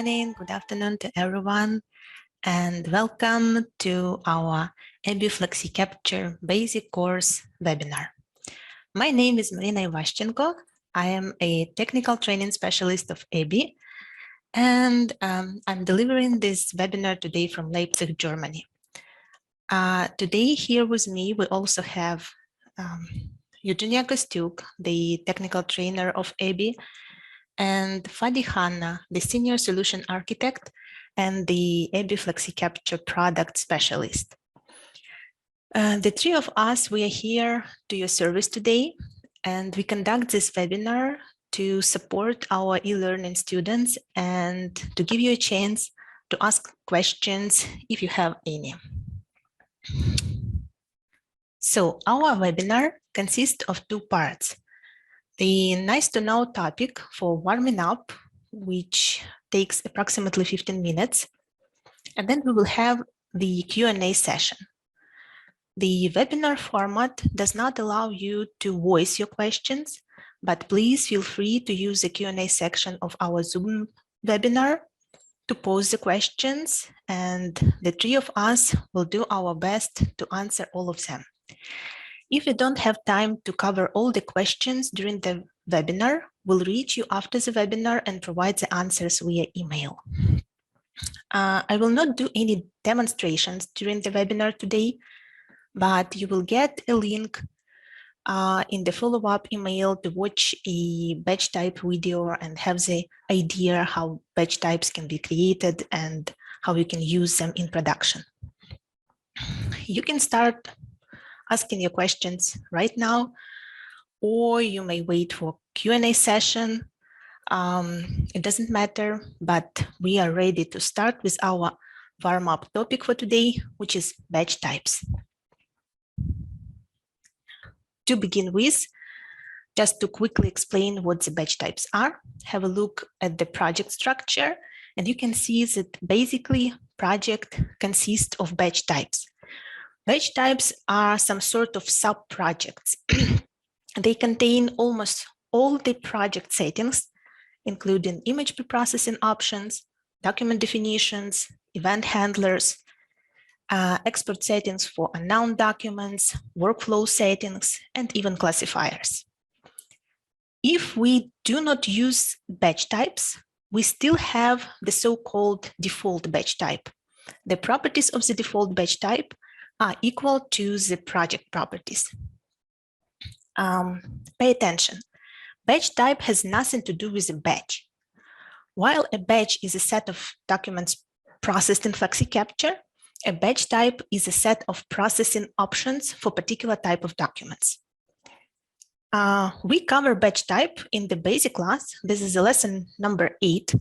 morning, good afternoon to everyone, and welcome to our ABBYY FlexiCapture Basic course webinar. My name is Marina Ivashchenko. I am a technical training specialist of ABBYY, and I'm delivering this webinar today from Leipzig, Germany. Today here with me, we also have Eugenia Kostyuk, the technical trainer of ABBYY, and Fadi Hanna, the Senior Solution Architect and the ABBYY FlexiCapture Product Specialist. The three of us, we are here to your service today, and we conduct this webinar to support our e-learning students and to give you a chance to ask questions if you have any. So our webinar consists of two parts. The nice to know topic for warming up, which takes approximately 15 minutes. And then we will have the Q&A session. The webinar format does not allow you to voice your questions, but please feel free to use the Q&A section of our Zoom webinar to pose the questions, and the three of us will do our best to answer all of them. If you don't have time to cover all the questions during the webinar, we'll reach you after the webinar and provide the answers via email. I will not do any demonstrations during the webinar today, but you will get a link in the follow-up email to watch a batch type video and have the idea how batch types can be created and how you can use them in production. You can start asking your questions right now, or you may wait for Q&A session. It doesn't matter, but we are ready to start with our warm-up topic for today, which is batch types. To begin with, just to quickly explain what the batch types are, have a look at the project structure, and you can see that basically project consists of batch types. Batch types are some sort of sub-projects. They contain almost all the project settings, including image preprocessing options, document definitions, event handlers, export settings for unknown documents, workflow settings, and even classifiers. If we do not use batch types, we still have the so-called default batch type. The properties of the default batch type are equal to the project properties. Pay attention. Batch type has nothing to do with a batch. While a batch is a set of documents processed in FlexiCapture, a batch type is a set of processing options for particular type of documents. We cover batch type in the basic class. This is a lesson number 8.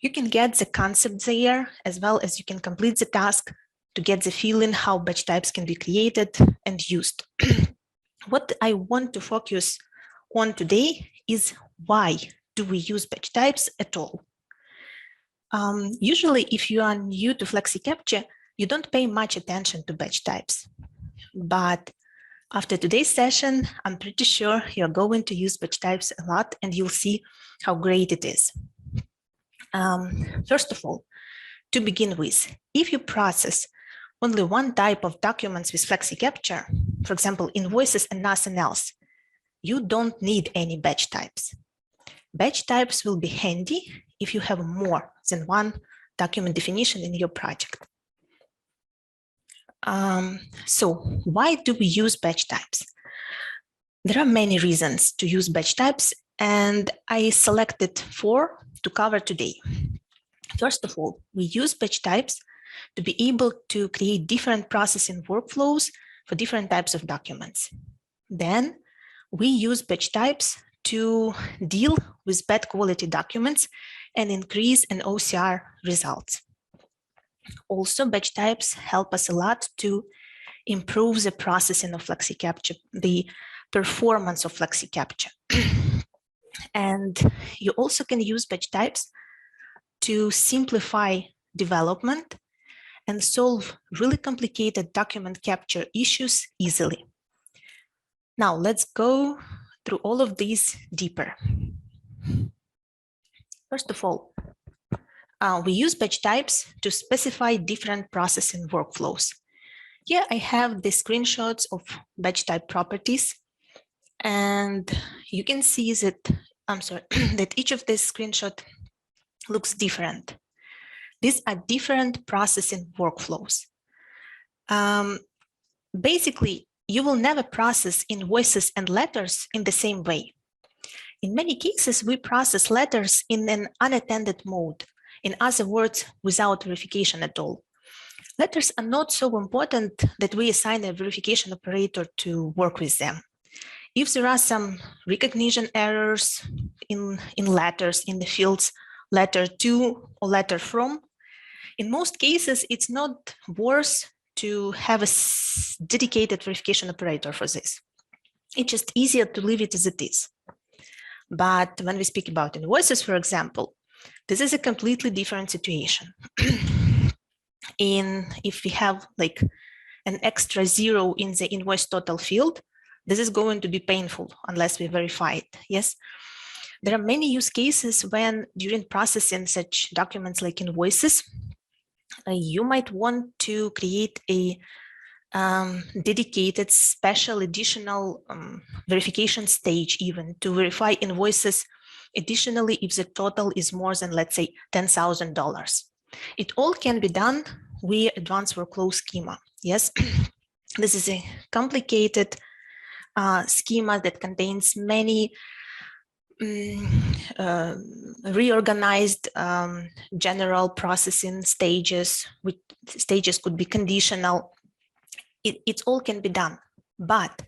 You can get the concept there, as well as you can complete the task to get the feeling how batch types can be created and used. What I want to focus on today is why do we use batch types at all? Usually, if you are new to FlexiCapture, you don't pay much attention to batch types. But after today's session, I'm pretty sure you're going to use batch types a lot, and you'll see how great it is. First of all, to begin with, if you process only one type of documents with FlexiCapture, for example, invoices and nothing else, you don't need any batch types. Batch types will be handy if you have more than one document definition in your project. So why do we use batch types? There are many reasons to use batch types, and I selected 4 to cover today. First of all, we use batch types to be able to create different processing workflows for different types of documents. Then we use batch types to deal with bad quality documents and increase an OCR results. Also, batch types help us a lot to improve the processing of FlexiCapture, the performance of FlexiCapture. And you also can use batch types to simplify development and solve really complicated document capture issues easily. Now, let's go through all of these deeper. First of all, We use batch types to specify different processing workflows. Here I have the screenshots of batch type properties, and you can see that, that each of these screenshots looks different. These are different processing workflows. Basically, you will never process invoices and letters in the same way. In many cases, we process letters in an unattended mode. In other words, without verification at all. Letters are not so important that we assign a verification operator to work with them. If there are some recognition errors in letters in the fields letter to or letter from, in most cases, it's not worth to have a dedicated verification operator for this. It's just easier to leave it as it is. But when we speak about invoices, for example, this is a completely different situation. If we have like an extra zero in the invoice total field, this is going to be painful unless we verify it. Yes, there are many use cases when during processing such documents like invoices, you might want to create a dedicated special additional verification stage even to verify invoices additionally if the total is more than, let's say, $10,000. It all can be done via advanced workflow schema. Yes, this is a complicated schema that contains many reorganized general processing stages, which stages could be conditional. It all can be done, but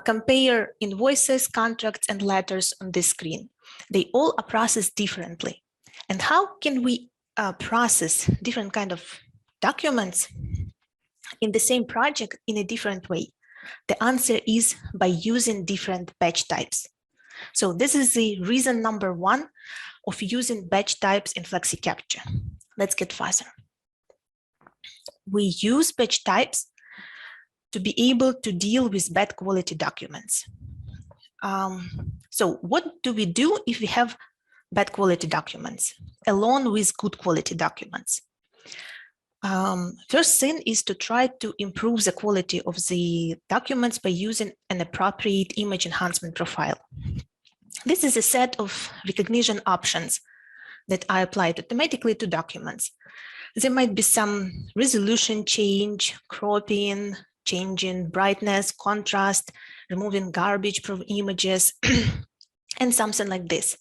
compare invoices, contracts, and letters on this screen. They all are processed differently. And how can we process different kind of documents in the same project in a different way? The answer is by using different batch types. So this is the reason number one of using batch types in FlexiCapture. Let's get further. We use batch types to be able to deal with bad quality documents. So what do we do if we have bad quality documents along with good quality documents? First thing is to try to improve the quality of the documents by using an appropriate image enhancement profile. This is a set of recognition options that are applied automatically to documents. There might be some resolution change, cropping, changing brightness, contrast, removing garbage from images, and something like this.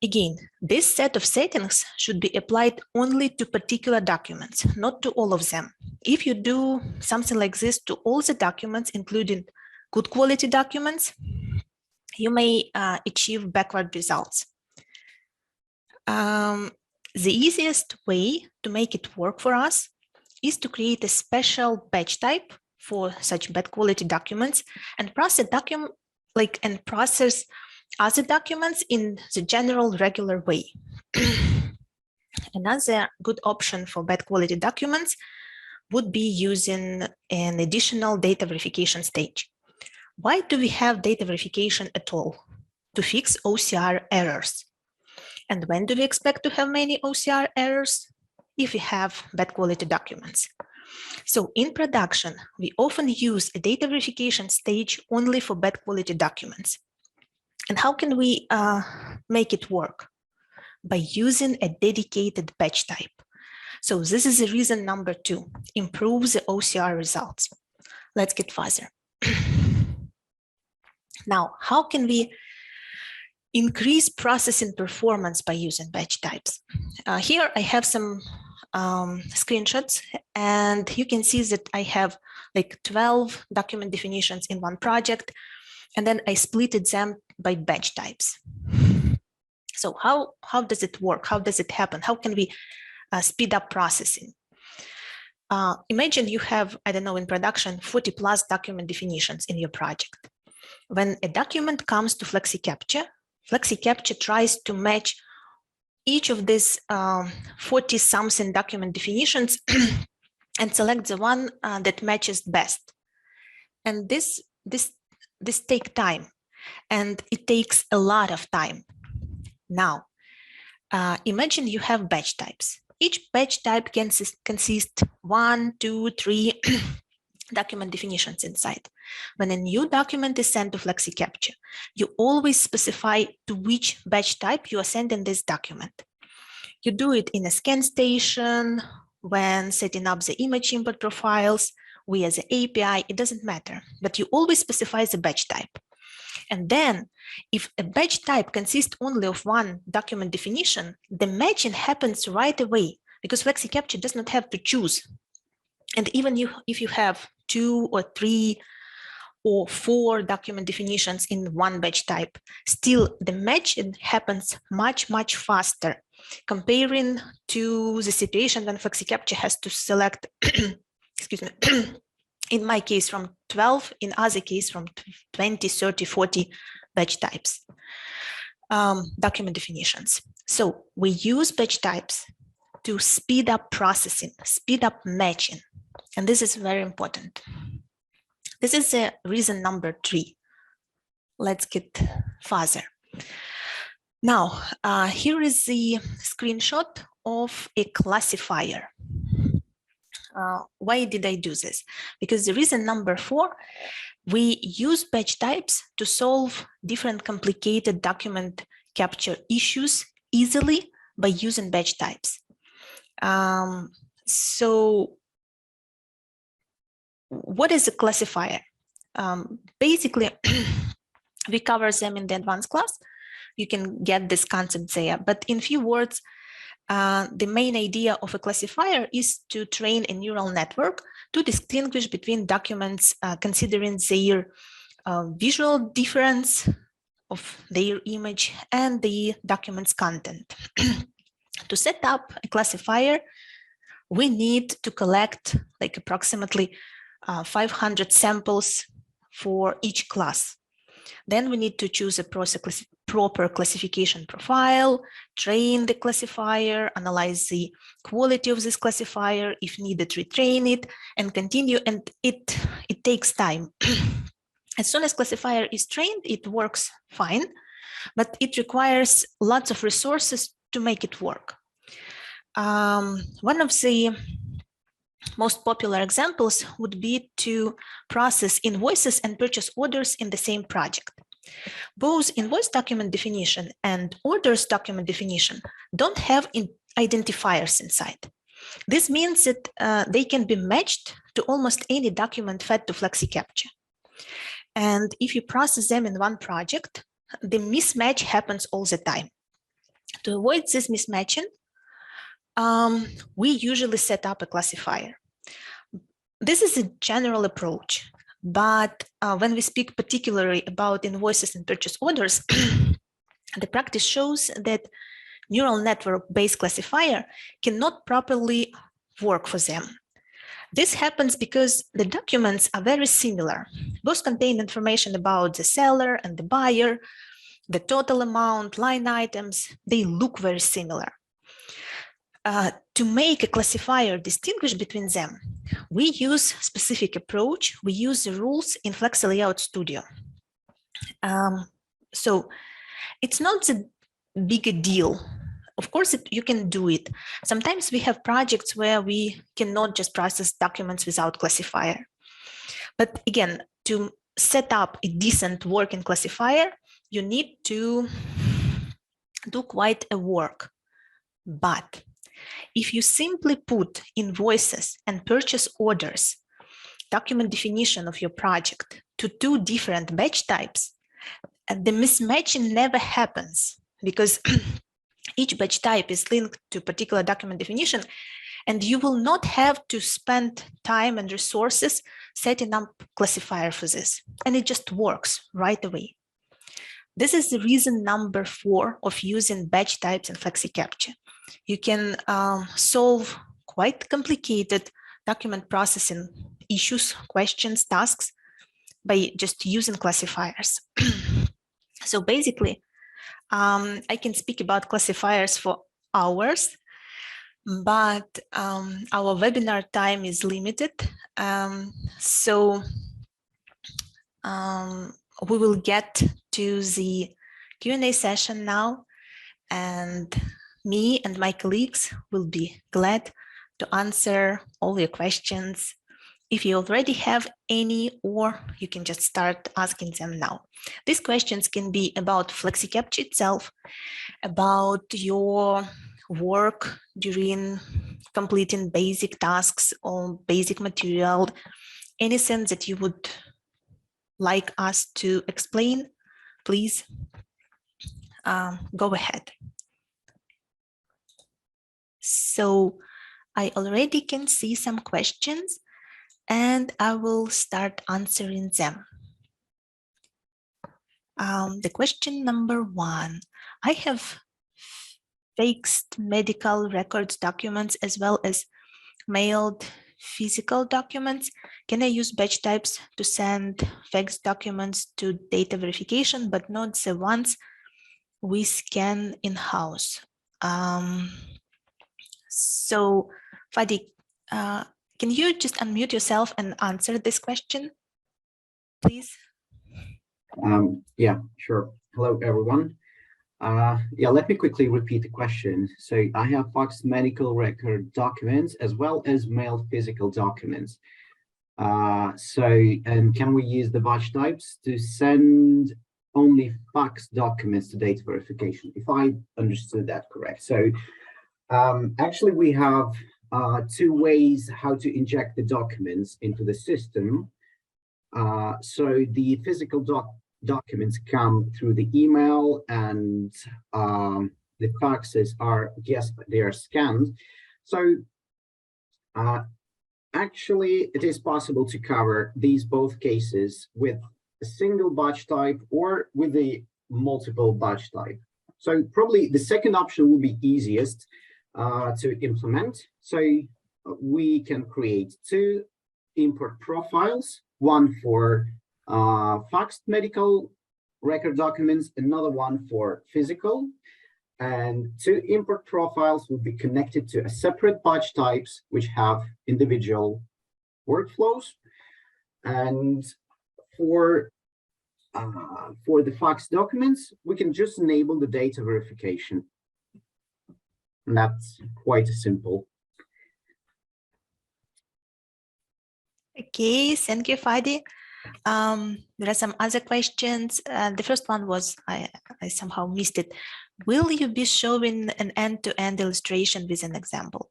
Again, this set of settings should be applied only to particular documents, not to all of them. If you do something like this to all the documents, including good quality documents, you may achieve backward results. The easiest way to make it work for us is to create a special batch type for such bad quality documents and process other documents in the general regular way. Another good option for bad quality documents would be using an additional data verification stage. Why do we have data verification at all? To fix OCR errors. And when do we expect to have many OCR errors? If we have bad quality documents. So in production, we often use a data verification stage only for bad quality documents. And how can we make it work? By using a dedicated batch type. So this is the reason number two, improve the OCR results. Let's get further. Now, how can we increase processing performance by using batch types? Here I have some screenshots, and you can see that I have like 12 document definitions in one project, and then I splitted them by batch types. So how does it work? How does it happen? How can we speed up processing? Imagine you have, I don't know, in production, 40 plus document definitions in your project. When a document comes to FlexiCapture, FlexiCapture tries to match each of these 40-something document definitions and select the one that matches best. And this takes time, and it takes a lot of time. Now, Imagine you have batch types. Each batch type can consist 1, 2, 3 document definitions inside. When a new document is sent to FlexiCapture, you always specify to which batch type you are sending this document. You do it in a scan station, when setting up the image import profiles, via the API, it doesn't matter, but you always specify the batch type. And then if a batch type consists only of one document definition, the matching happens right away because FlexiCapture does not have to choose. And even if you have 2 or 3 or 4 document definitions in one batch type, still the matching happens much, much faster comparing to the situation when FlexiCapture has to select, excuse me, in my case from 12, in other case from 20, 30, 40 batch types, document definitions. So we use batch types to speed up processing, speed up matching. And this is very important. This is reason number 3. Let's get further. Now, here is the screenshot of a classifier. Why did I do this? Because the reason number 4, we use batch types to solve different complicated document capture issues easily by using batch types. So what is a classifier? Basically, we cover them in the advanced class. You can get this concept there, but in few words, the main idea of a classifier is to train a neural network to distinguish between documents considering their visual difference of their image and the document's content. To set up a classifier, we need to collect like approximately 500 samples for each class. Then we need to choose a proper classification profile, train the classifier, analyze the quality of this classifier, if needed, retrain it, and continue. And it takes time. As soon as classifier is trained, it works fine, but it requires lots of resources to make it work. One of the most popular examples would be to process invoices and purchase orders in the same project. Both invoice document definition and orders document definition don't have identifiers inside. This means that they can be matched to almost any document fed to FlexiCapture. And if you process them in one project, the mismatch happens all the time. To avoid this mismatching, we usually set up a classifier. This is a general approach, but when we speak particularly about invoices and purchase orders, the practice shows that neural network-based classifier cannot properly work for them. This happens because the documents are very similar. Both contain information about the seller and the buyer, the total amount, line items, they look very similar. To make a classifier distinguish between them, we use specific approach. We use the rules in Flexi Layout Studio. So it's not a big deal. Of course, you can do it. Sometimes we have projects where we cannot just process documents without classifier. But again, to set up a decent working classifier, you need to do quite a work. But if you simply put invoices and purchase orders, document definition of your project, to 2 different batch types, the mismatching never happens because each batch type is linked to a particular document definition, and you will not have to spend time and resources setting up classifier for this, and it just works right away. This is the reason number 4 of using batch types in FlexiCapture. You can solve quite complicated document processing issues, questions, tasks by just using classifiers. So basically, I can speak about classifiers for hours, but our webinar time is limited. So we will get to the Q&A session now. And me and my colleagues will be glad to answer all your questions. If you already have any, or you can just start asking them now. These questions can be about FlexiCapture itself, about your work during completing basic tasks or basic material, anything that you would like us to explain, please go ahead. So I already can see some questions and I will start answering them. The question number 1, I have faxed medical records documents as well as mailed physical documents. Can I use batch types to send fax documents to data verification, but not the ones we scan in-house? So Fadi, can you just unmute yourself and answer this question, please? Yeah, sure. Hello, everyone. Yeah, let me quickly repeat the question. So I have faxed medical record documents as well as mailed physical documents. And can we use the batch types to send only fax documents to data verification, if I understood that correct? So actually, we have 2 ways how to inject the documents into the system. So the physical documents come through the email, and the faxes are, yes, they are scanned. So actually, it is possible to cover these both cases with a single batch type or with a multiple batch type. So probably the second option will be easiest to implement. So we can create 2 import profiles, one for faxed medical record documents, another one for physical. And 2 import profiles will be connected to a separate batch types, which have individual workflows. And for the fax documents, we can just enable the data verification. And that's quite simple. Okay, thank you, Fadi. There are some other questions. The first one was, I somehow missed it. Will you be showing an end-to-end illustration with an example?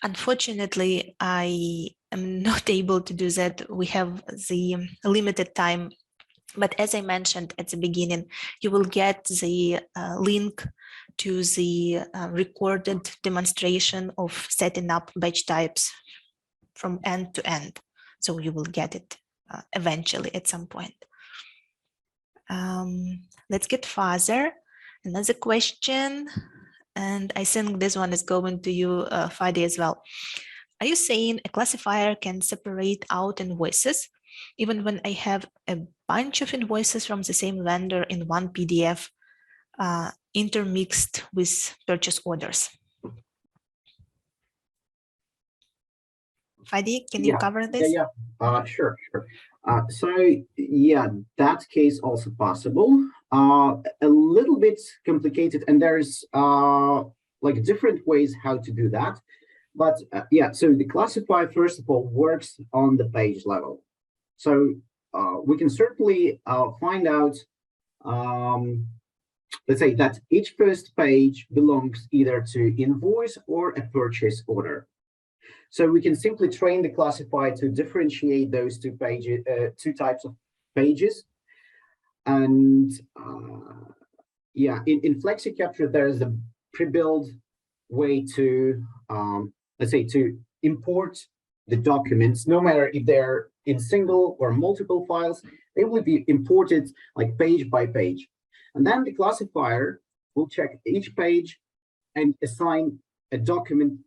Unfortunately, I am not able to do that. We have the limited time. But as I mentioned at the beginning, you will get the link to the recorded demonstration of setting up batch types from end to end. So you will get it eventually at some point. Let's get further. Another question, and I think this one is going to you, Fadi, as well. Are you saying a classifier can separate out invoices even when I have a bunch of invoices from the same vendor in one PDF intermixed with purchase orders? Fadi, can you cover this? Yeah, sure. So yeah, that case also possible. A little bit complicated, and there's like different ways how to do that. But yeah, so the classifier, first of all, works on the page level. So we can certainly find out, let's say that each first page belongs either to invoice or a purchase order. So we can simply train the classifier to differentiate those 2 pages, 2 types of pages. And yeah, in FlexiCapture, there is a pre-built way to, let's say, to import the documents, no matter if they're in single or multiple files, they will be imported like page by page. And then the classifier will check each page and assign a document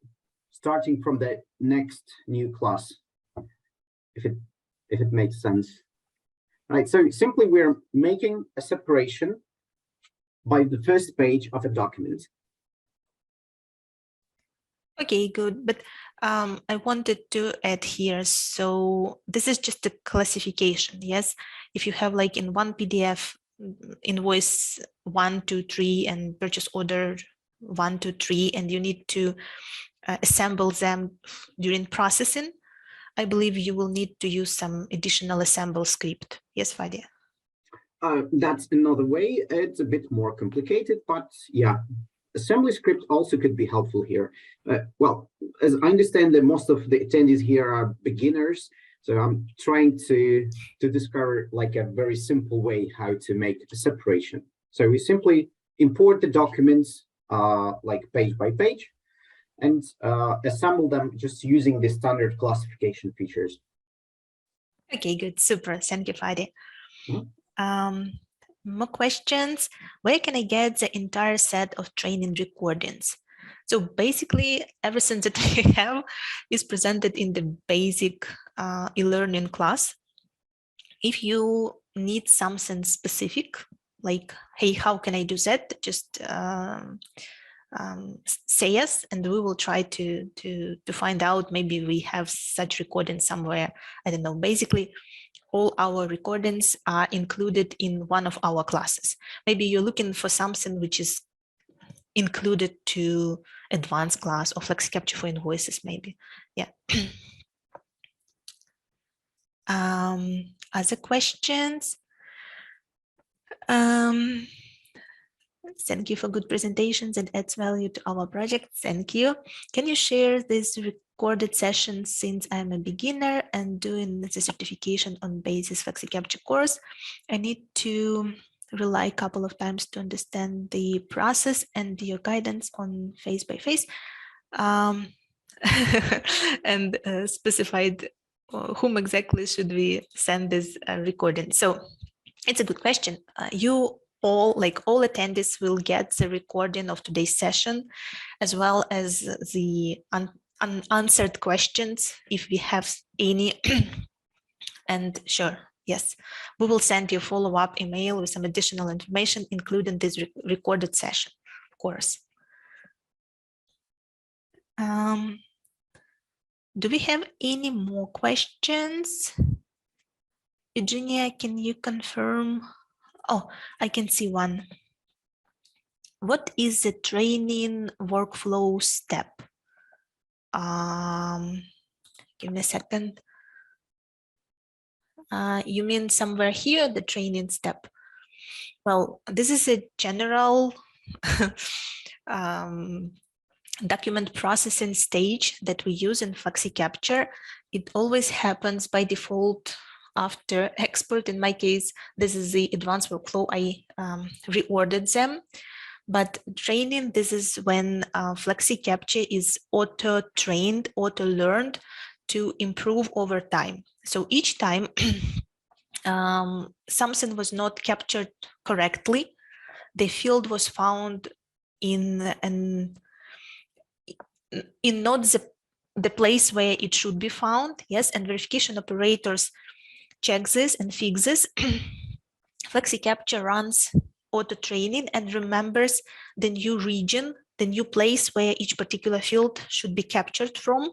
starting from the next new class, if it makes sense. Right, so simply we're making a separation by the first page of a document. Okay, good. But I wanted to add here, so this is just a classification, yes? If you have like in one PDF, invoice 1, 2, 3, and purchase order 1, 2, 3, and you need to assemble them during processing, I believe you will need to use some additional assemble script. Yes, Fadia? That's another way. It's a bit more complicated, but yeah, assembly script also could be helpful here. Well, as I understand that most of the attendees here are beginners, so I'm trying to discover like a very simple way how to make a separation. So we simply import the documents like page by page and assemble them just using the standard classification features. Okay, good, super. Thank you, Fadi. Mm-hmm. More questions. Where can I get the entire set of training recordings? So basically, everything that we have is presented in the basic e-learning class. If you need something specific, like, hey, how can I do that? Just say yes, and we will try to find out. Maybe we have such recording somewhere. I don't know. Basically, all our recordings are included in one of our classes. Maybe you're looking for something which is included to advanced class or FlexiCapture for invoices, maybe. Yeah. Other questions? Thank you for good presentations and adds value to our project. Thank you. Can you share this recorded session since I'm a beginner and doing the certification on basis FlexiCapture course? I need to rely a couple of times to understand the process and your guidance on face by face. And specified whom exactly should we send this recording. So it's a good question. You all attendees will get the recording of today's session, as well as the unanswered questions if we have any. And sure, yes, we will send you a follow-up email with some additional information, including this recorded session, of course. Do we have any more questions? Eugenia, can you confirm? Oh, I can see one. What is the training workflow step? Give me a second. You mean somewhere here, the training step? Well, this is a general document processing stage that we use in FlexiCapture. It always happens by default after export. In my case, this is the advanced workflow. I reordered them. But training, this is when FlexiCapture is auto-trained, auto-learned to improve over time. So each time something was not captured correctly, the field was found in not the place where it should be found. Yes, and verification operators check this and fix this. FlexiCapture runs auto training and remembers the new region, the new place where each particular field should be captured from.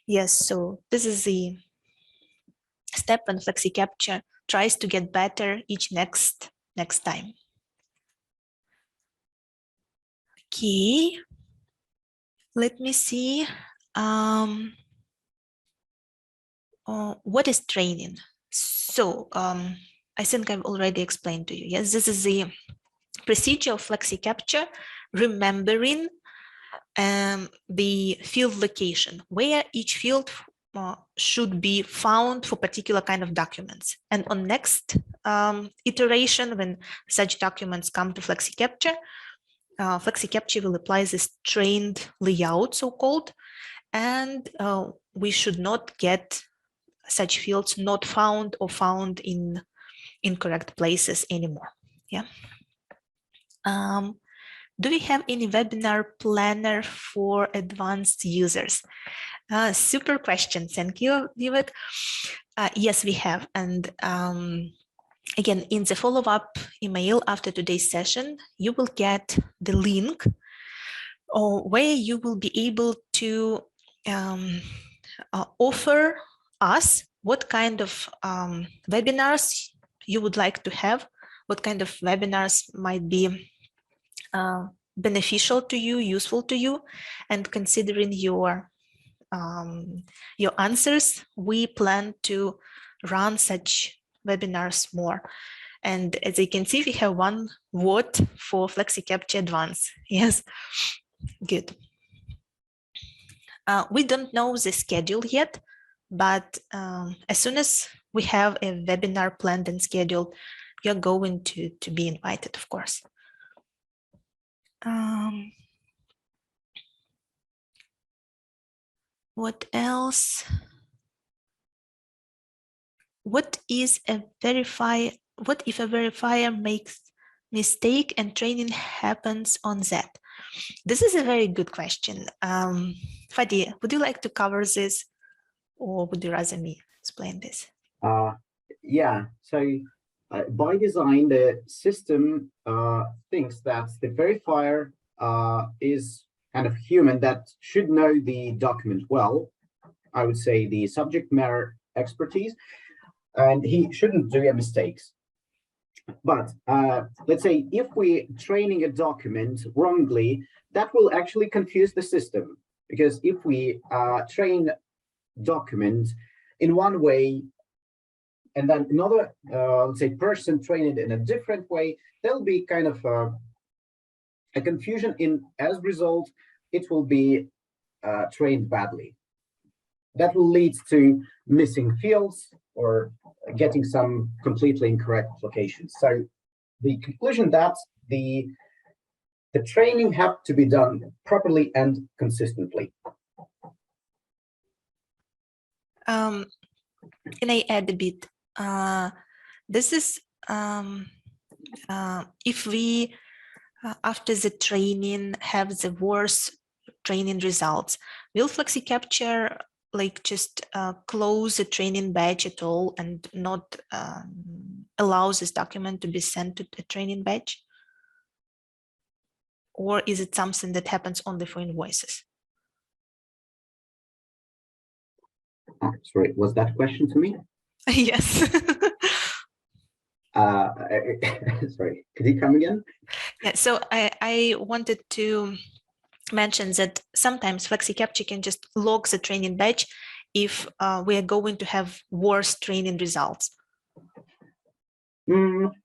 Yes, so this is the step when FlexiCapture tries to get better each next time. Okay, let me see. What is training? So I think I've already explained to you. Yes, this is the procedure of FlexiCapture, remembering the field location, where each field should be found for particular kind of documents. And on next iteration, when such documents come to FlexiCapture, FlexiCapture will apply this trained layout, so-called, and we should not get such fields not found or found in incorrect places anymore. Yeah. Do we have any webinar planner for advanced users? Super question. Thank you, Vivek. Yes, we have. And again, in the follow-up email after today's session, you will get the link where you will be able to offer us what kind of webinars you would like to have, what kind of webinars might be beneficial to you, useful to you, and considering your answers, we plan to run such webinars more. And as you can see, we have one vote for FlexiCapture Advanced. Yes, good. We don't know the schedule yet, but as soon as we have a webinar planned and scheduled, you're going to be invited, of course. What else? What is a verifier? What if a verifier makes mistake and training happens on that? This is a very good question. Fadi, would you like to cover this, or would you rather me explain this? Yeah, so by design, the system thinks that the verifier is kind of human that should know the document well. I would say the subject matter expertise, and he shouldn't do mistakes. But let's say if we're training a document wrongly, that will actually confuse the system, because if we train document in one way and then another, let's say, person train it in a different way, there'll be kind of a confusion. As a result, it will be trained badly. That will lead to missing fields or getting some completely incorrect locations. So the conclusion that the training have to be done properly and consistently. Can I add a bit? This is if we after the training have the worst training results, will FlexiCapture like just close the training batch at all and not allow this document to be sent to the training batch? Or is it something that happens only for invoices? Oh, sorry, was that question to me? Yes. Sorry, could you come again? Yeah, so I wanted to mention that sometimes FlexiCapture can just log the training batch if we are going to have worse training results.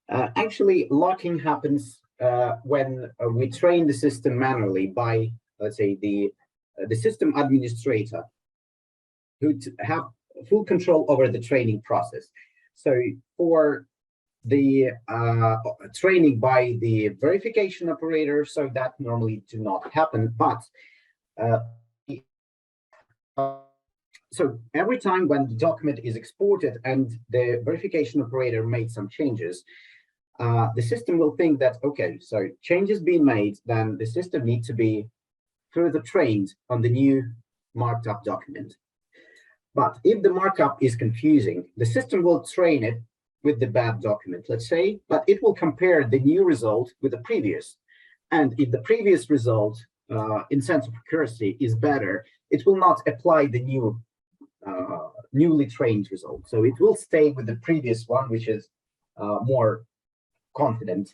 Actually, locking happens when we train the system manually by, let's say, the system administrator, who have full control over the training process. So for the training by the verification operator, so that normally do not happen. But so every time when the document is exported and the verification operator made some changes, the system will think that, okay, so changes being made, then the system needs to be further trained on the new marked up document. But if the markup is confusing, the system will train it with the bad document, let's say, but it will compare the new result with the previous. And if the previous result, in sense of accuracy, is better, it will not apply the new, newly trained result. So it will stay with the previous one, which is more confident.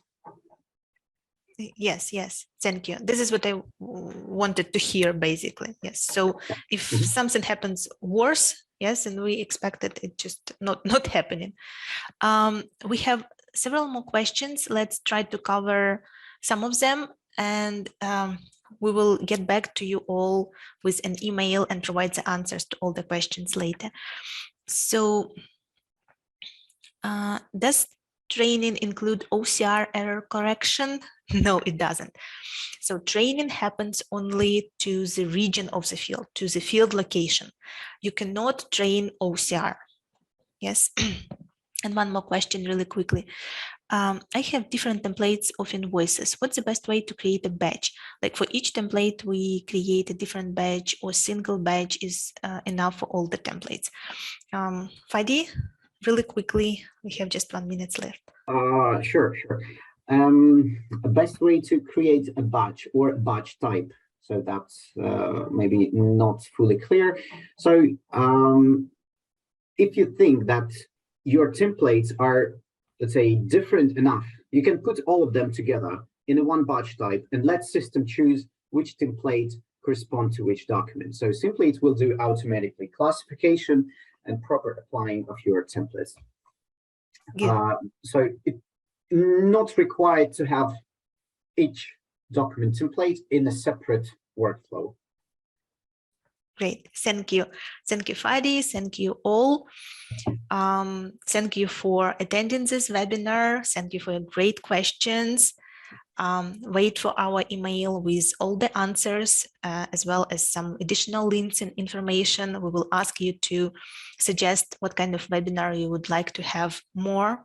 Yes, yes, thank you. This is what I wanted to hear, basically. Yes, so if something happens worse, yes, and we expected it just not happening. We have several more questions. Let's try to cover some of them, and we will get back to you all with an email and provide the answers to all the questions later. So does training include OCR error correction? No, it doesn't. So training happens only to the region of the field, to the field location. You cannot train OCR. Yes. And one more question really quickly. I have different templates of invoices. What's the best way to create a batch? Like for each template, we create a different batch, or single batch is enough for all the templates. Fadi, really quickly, we have just 1 minute left. Sure. A best way to create a batch or a batch type. So that's maybe not fully clear. So if you think that your templates are, let's say, different enough, you can put all of them together in one batch type and let system choose which template correspond to which document. So simply it will do automatically classification and proper applying of your templates. So it's not required to have each document template in a separate workflow. Great, thank you. Thank you, Fadi. Thank you all. Thank you for attending this webinar. Thank you for your great questions. Wait for our email with all the answers, as well as some additional links and information. We will ask you to suggest what kind of webinar you would like to have more.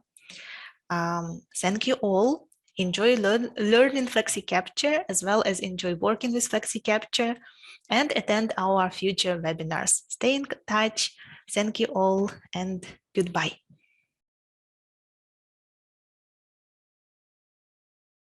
Thank you all. Enjoy learning FlexiCapture, as well as enjoy working with FlexiCapture, and attend our future webinars. Stay in touch. Thank you all, and goodbye.